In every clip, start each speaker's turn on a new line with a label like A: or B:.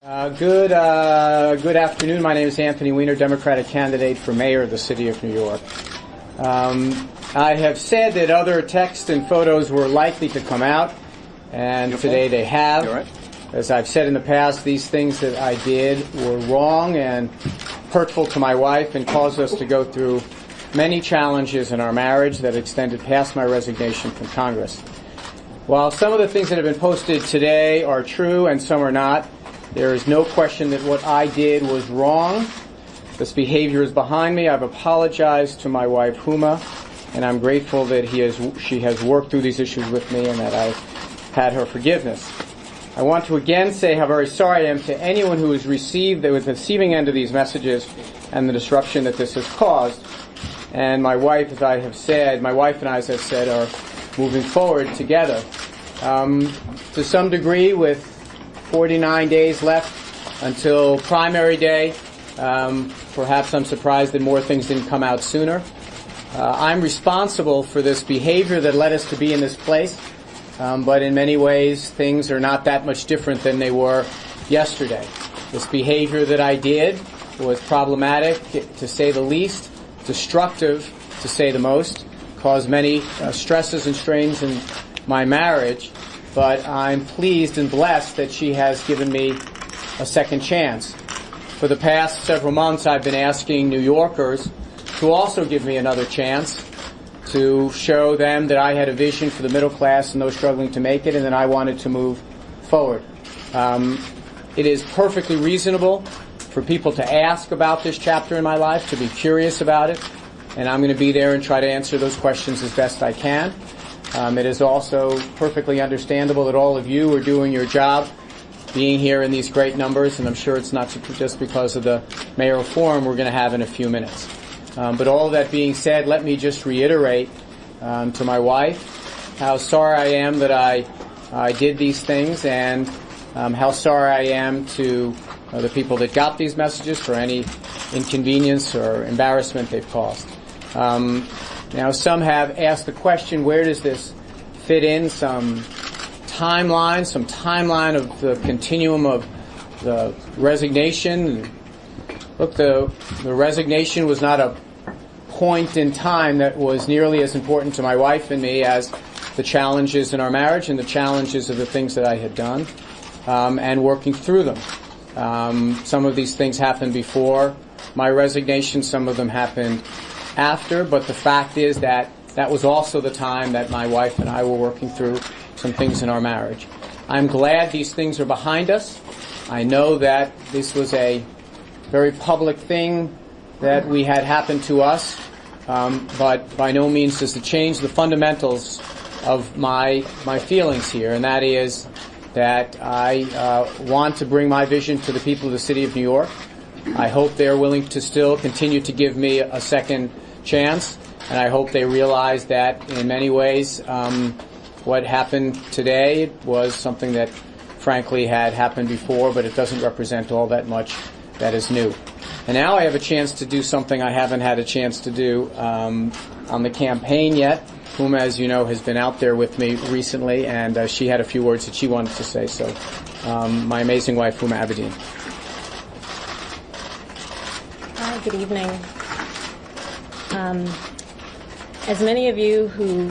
A: Good afternoon. My name is Anthony Weiner, Democratic candidate for mayor of the city of New York. I have said that other texts and photos were likely to come out, and today they have.
B: Right.
A: As I've said in the past, these things that I did were wrong and hurtful to my wife and caused us to go through many challenges in our marriage that extended past my resignation from Congress. While some of the things that have been posted today are true and some are not, there is no question that what I did was wrong. This behavior is behind me. I've apologized to my wife, Huma, and I'm grateful that she has worked through these issues with me and that I've had her forgiveness. I want to again say how very sorry I am to anyone who has received the receiving end of these messages and the disruption that this has caused. And my wife and I, as I have said, are moving forward together. To some degree, with 49 days left until primary day, perhaps I'm surprised that more things didn't come out sooner. I'm responsible for this behavior that led us to be in this place, but in many ways things are not that much different than they were yesterday. This behavior that I did was problematic, to say the least, destructive, to say the most, caused many stresses and strains in my marriage, but I'm pleased and blessed that she has given me a second chance. For the past several months, I've been asking New Yorkers to also give me another chance, to show them that I had a vision for the middle class and those struggling to make it, and that I wanted to move forward. It is perfectly reasonable for people to ask about this chapter in my life, to be curious about it, and I'm going to be there and try to answer those questions as best I can. It is also perfectly understandable that all of you are doing your job, being here in these great numbers, and I'm sure it's not just because of the mayoral forum we're going to have in a few minutes. But all of that being said, let me just reiterate to my wife how sorry I am that I did these things, and how sorry I am to the people that got these messages for any inconvenience or embarrassment they've caused. Now, some have asked the question, where does this fit in? Some timeline of the continuum of the resignation. Look, the resignation was not a point in time that was nearly as important to my wife and me as the challenges in our marriage and the challenges of the things that I had done, and working through them. Some of these things happened before my resignation, some of them happened after, but the fact is that that was also the time that my wife and I were working through some things in our marriage. I'm glad these things are behind us. I know that this was a very public thing that we had happened to us, but by no means does it change the fundamentals of my feelings here, and that is that I want to bring my vision to the people of the city of New York. I hope they're willing to still continue to give me a second chance, and I hope they realize that in many ways what happened today was something that frankly had happened before, but it doesn't represent all that much that is new. And now I have a chance to do something I haven't had a chance to do on the campaign yet. Huma, as you know, has been out there with me recently, and she had a few words that she wanted to say. So my amazing wife, Huma Abedin.
C: Hi, good evening. As many of you who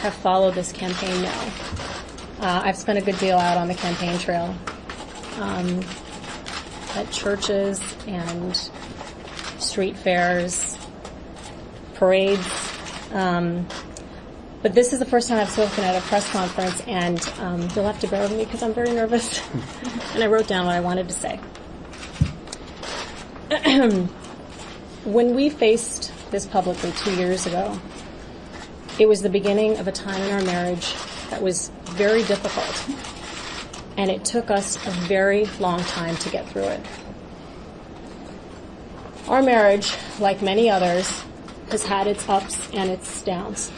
C: have followed this campaign know, I've spent a good deal out on the campaign trail, at churches and street fairs, parades. But this is the first time I've spoken at a press conference, and you'll have to bear with me because I'm very nervous. And I wrote down what I wanted to say. When we faced this publicly 2 years ago, it was the beginning of a time in our marriage that was very difficult, and it took us a very long time to get through it. Our marriage, like many others, has had its ups and its downs.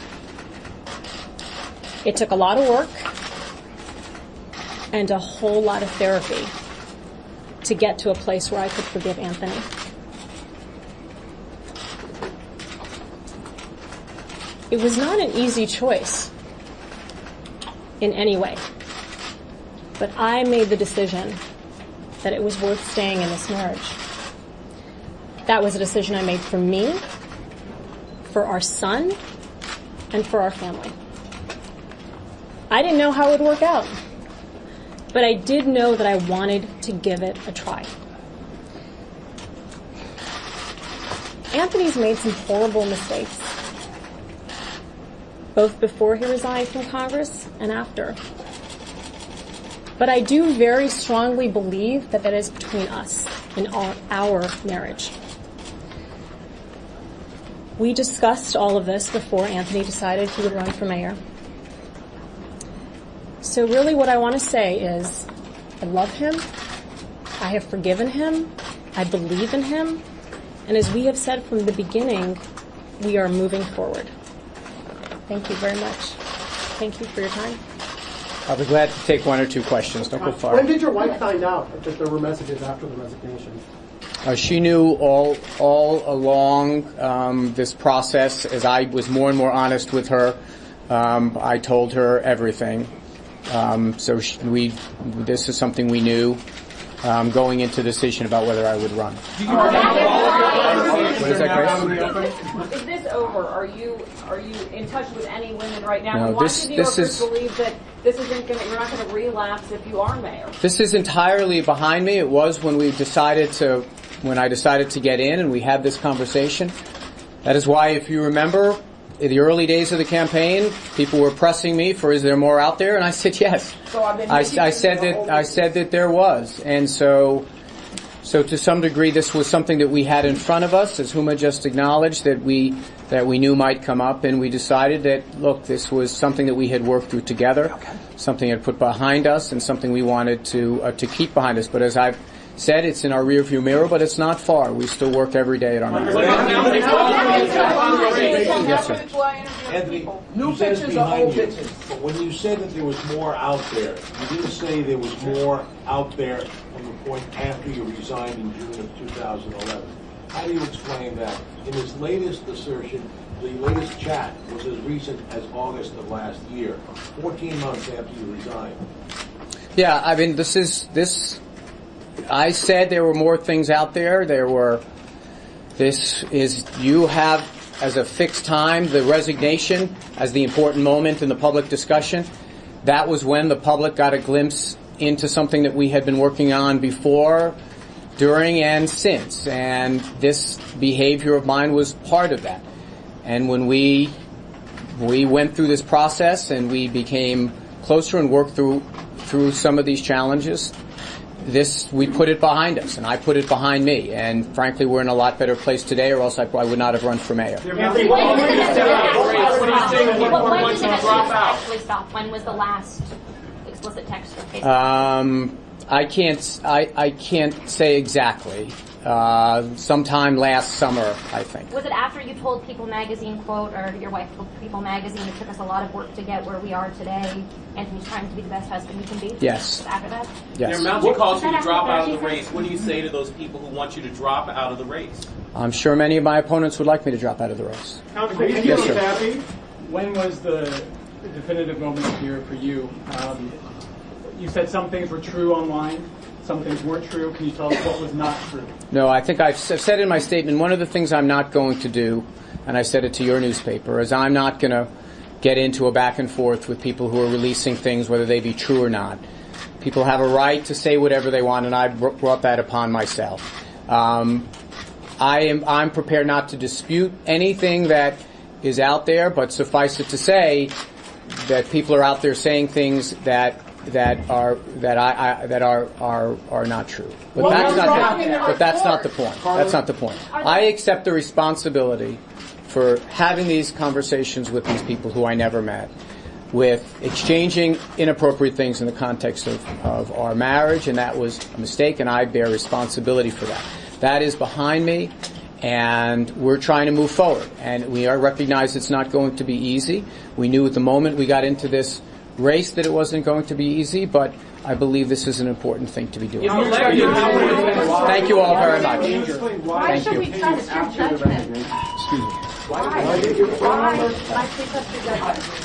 C: It took a lot of work and a whole lot of therapy to get to a place where I could forgive Anthony. It was not an easy choice in any way, but I made the decision that it was worth staying in this marriage. That was a decision I made for me, for our son, and for our family. I didn't know how it would work out, but I did know that I wanted to give it a try. Anthony's made some horrible mistakes, both before he resigned from Congress and after. But I do very strongly believe that that is between us in our marriage. We discussed all of this before Anthony decided he would run for mayor. So really what I want to say is, I love him, I have forgiven him, I believe in him, and as we have said from the beginning, we are moving forward. Thank you very much. Thank you for your time.
A: I'll be glad to take one or two questions. Don't go far.
B: When did your wife find out that there were messages after the resignation?
A: She knew all along this process. As I was more and more honest with her, I told her everything. So this is something we knew going into the decision about whether I would run. What is that, Grace?
D: Is this over? Are you in touch with any women right now?
A: No,
D: Why should New Yorkers believe that this isn't going? You're not going to relapse if you are mayor.
A: This is entirely behind me. It was when I decided to get in, and we had this conversation. That is why, if you remember, in the early days of the campaign, people were pressing me for, is there more out there? And I said yes.
D: So
A: I said that there was, and so to some degree, this was something that we had in front of us, as Huma just acknowledged, that we knew might come up, and we decided that, look, this was something that we had worked through together, something had put behind us, and something we wanted to keep behind us. But as I've said, it's in our rearview mirror, but it's not far. We still work every day at our marriage. Yes, sir.
E: Anthony,
B: New
E: you said it's
B: bitches are old
E: behind you,
B: bitches.
E: but when you said that there was more out there, you didn't say there was more out there from the point after you resigned in June of 2011. How do you explain that? In his latest assertion, the latest chat was as recent as August of last year, 14 months after you resigned.
A: Yeah, I mean, I said there were more things out there. You have as a fixed time the resignation as the important moment in the public discussion. That was when the public got a glimpse into something that we had been working on before, during, and since. And this behavior of mine was part of that. And when we went through this process and we became closer and worked through some of these challenges, we put it behind us, and I put it behind me. And frankly, we're in a lot better place today, or else I would not have run for mayor.
D: When did it actually stop? When was the last explicit text from Facebook?
A: I can't say exactly. Sometime last summer, I think.
D: Was it after you told People Magazine, quote, or your wife told People Magazine, it took us a lot of work to get where we are today, and he's trying to be the best husband he can be?
A: Yes.
D: Was it after that?
A: Yes.
F: Your mountain calls you to drop out of the race. What do you say to those people who want you to drop out of the race?
A: I'm sure many of my opponents would like me to drop out of the race.
B: Yes, sir. When was the definitive moment here for you? You said some things were true online. Some things weren't true. Can you tell us what was not true?
A: No, I think I've said in my statement, one of the things I'm not going to do, and I said it to your newspaper, is I'm not going to get into a back and forth with people who are releasing things, whether they be true or not. People have a right to say whatever they want, and I brought that upon myself. I'm prepared not to dispute anything that is out there, but suffice it to say that people are out there saying things that are not true. But that's not the point. That's not the point. I accept the responsibility for having these conversations with these people who I never met, with exchanging inappropriate things in the context of our marriage, and that was a mistake, and I bear responsibility for that. That is behind me, and we're trying to move forward. And we recognize it's not going to be easy. We knew at the moment we got into this race that it wasn't going to be easy, but I believe this is an important thing to be doing. Thank you all very much.
D: Why should we trust your judgment?
A: Excuse me.
D: Why should we trust your judgment?